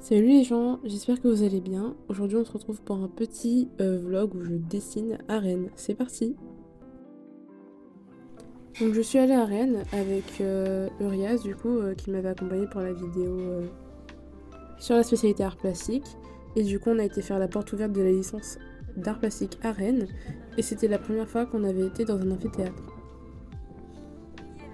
Salut les gens, j'espère que vous allez bien. Aujourd'hui on se retrouve pour un petit vlog où je dessine à Rennes. C'est parti. Donc je suis allée à Rennes avec Urias du coup qui m'avait accompagnée pour la vidéo sur la spécialité art plastique. Et du coup on a été faire la porte ouverte de la licence d'art plastique à Rennes. Et c'était la première fois qu'on avait été dans un amphithéâtre.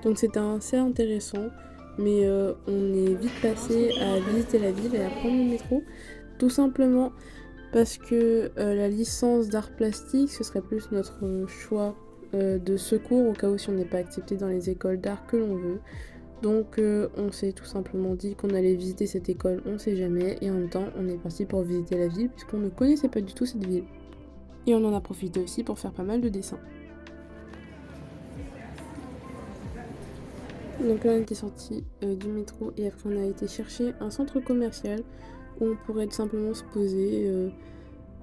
Donc c'était assez intéressant. Mais on est vite passé à visiter la ville et à prendre le métro. Tout simplement parce que la licence d'art plastique, ce serait plus notre choix de secours au cas où si on n'est pas accepté dans les écoles d'art que l'on veut. Donc on s'est tout simplement dit qu'on allait visiter cette école, on sait jamais, et en même temps on est parti pour visiter la ville puisqu'on ne connaissait pas du tout cette ville. Et on en a profité aussi pour faire pas mal de dessins. Donc là on était sorti du métro et après on a été chercher un centre commercial où on pourrait tout simplement se poser,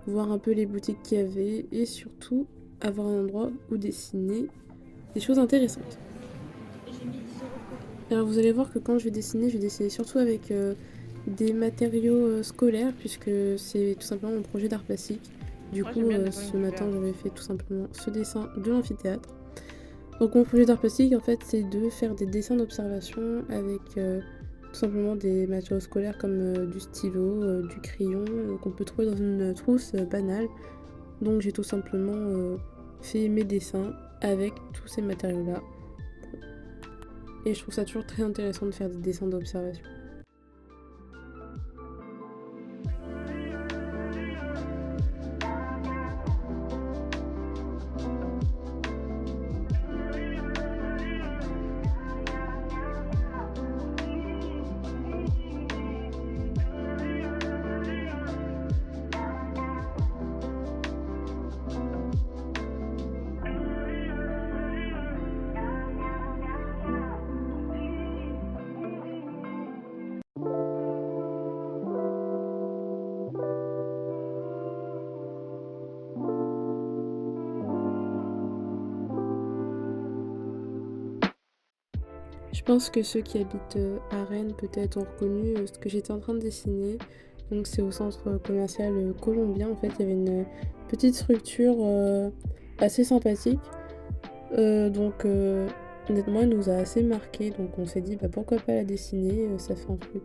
voir un peu les boutiques qu'il y avait et surtout avoir un endroit où dessiner des choses intéressantes. Alors vous allez voir que quand je vais dessiner surtout avec des matériaux scolaires puisque c'est tout simplement mon projet d'art plastique. Du coup ce matin j'avais fait tout simplement ce dessin de l'amphithéâtre. Donc mon projet d'art plastique en fait c'est de faire des dessins d'observation avec tout simplement des matériaux scolaires comme du stylo, du crayon qu'on peut trouver dans une trousse banale. Donc j'ai tout simplement fait mes dessins avec tous ces matériaux là. Et je trouve ça toujours très intéressant de faire des dessins d'observation. Je pense que ceux qui habitent à Rennes peut-être ont reconnu ce que j'étais en train de dessiner. Donc c'est au centre commercial colombien. En fait, il y avait une petite structure assez sympathique. Donc honnêtement, elle nous a assez marqué. Donc on s'est dit pourquoi pas la dessiner. Ça fait un truc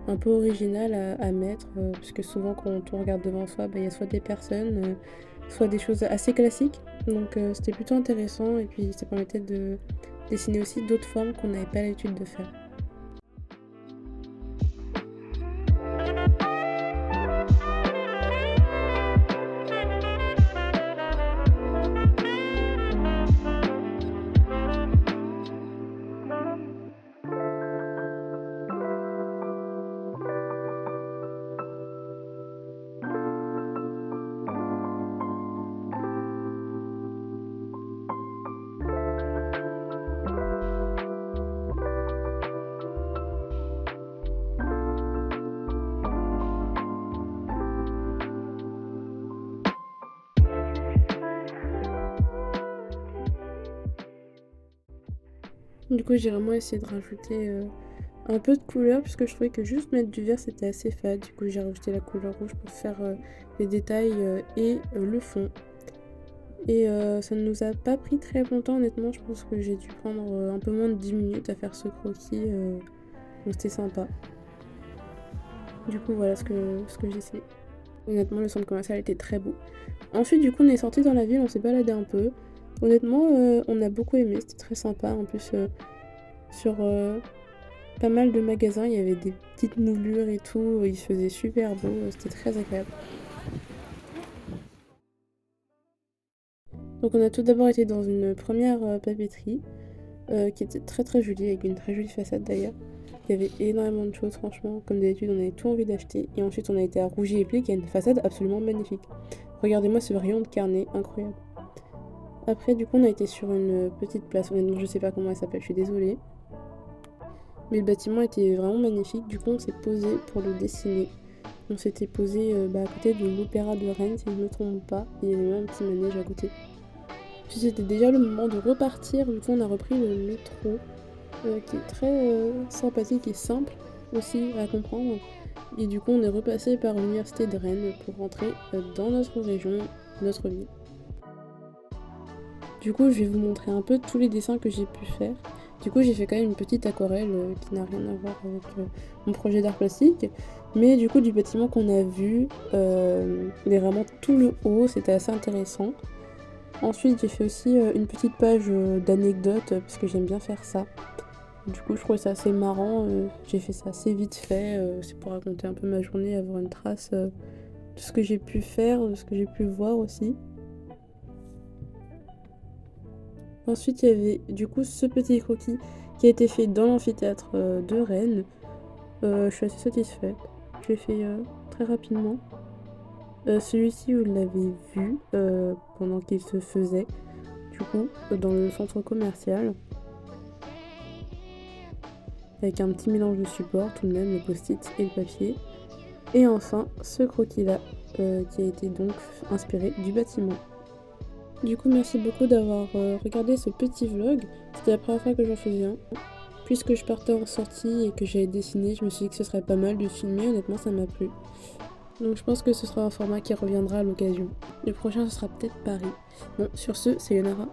un peu original à mettre. Puisque souvent quand on regarde devant soi, il y a soit des personnes, soit des choses assez classiques. Donc c'était plutôt intéressant. Et puis ça permettait de dessiner aussi d'autres formes qu'on n'avait pas l'habitude de faire. Du coup, j'ai vraiment essayé de rajouter un peu de couleur puisque je trouvais que juste mettre du vert c'était assez fade. Du coup, j'ai rajouté la couleur rouge pour faire les détails et le fond. Et ça ne nous a pas pris très longtemps, honnêtement. Je pense que j'ai dû prendre un peu moins de 10 minutes à faire ce croquis. Donc c'était sympa. Du coup, voilà ce que j'ai dessiné. Honnêtement, le centre commercial était très beau. Ensuite, du coup, on est sorti dans la ville, on s'est baladé un peu. Honnêtement, on a beaucoup aimé, c'était très sympa. En plus, sur pas mal de magasins, il y avait des petites moulures et tout. Il faisait super beau, c'était très agréable. Donc, on a tout d'abord été dans une première papeterie qui était très très jolie, avec une très jolie façade d'ailleurs. Il y avait énormément de choses, franchement. Comme d'habitude, on avait tout envie d'acheter. Et ensuite, on a été à Rougy et Pli, qui a une façade absolument magnifique. Regardez-moi ce rayon de carnet, incroyable. Après, du coup, on a été sur une petite place. Honnêtement, je sais pas comment elle s'appelle, je suis désolée. Mais le bâtiment était vraiment magnifique. Du coup, on s'est posé pour le dessiner. On s'était posé à côté de l'Opéra de Rennes, si je ne me trompe pas. Et il y avait même un petit manège à côté. Puis c'était déjà le moment de repartir. Du coup, on a repris le métro, qui est très sympathique et simple aussi à comprendre. Et du coup, on est repassé par l'université de Rennes pour rentrer dans notre région, notre ville. Du coup, je vais vous montrer un peu tous les dessins que j'ai pu faire. Du coup, j'ai fait quand même une petite aquarelle qui n'a rien à voir avec mon projet d'art plastique. Mais du coup, du bâtiment qu'on a vu, il est vraiment tout le haut, c'était assez intéressant. Ensuite, j'ai fait aussi une petite page d'anecdotes, parce que j'aime bien faire ça. Du coup, je trouvais ça assez marrant, j'ai fait ça assez vite fait, c'est pour raconter un peu ma journée, avoir une trace de ce que j'ai pu faire, de ce que j'ai pu voir aussi. Ensuite, il y avait du coup ce petit croquis qui a été fait dans l'amphithéâtre de Rennes. Je suis assez satisfaite, je l'ai fait très rapidement. Celui-ci, vous l'avez vu pendant qu'il se faisait, du coup, dans le centre commercial. Avec un petit mélange de supports, tout de même, le post-it et le papier. Et enfin, ce croquis-là, qui a été donc inspiré du bâtiment. Du coup, merci beaucoup d'avoir regardé ce petit vlog. C'était la première fois que j'en faisais un. Puisque je partais en sortie et que j'avais dessiné, je me suis dit que ce serait pas mal de filmer, honnêtement ça m'a plu. Donc je pense que ce sera un format qui reviendra à l'occasion. Le prochain ce sera peut-être Paris. Bon, sur ce, c'est Yonara.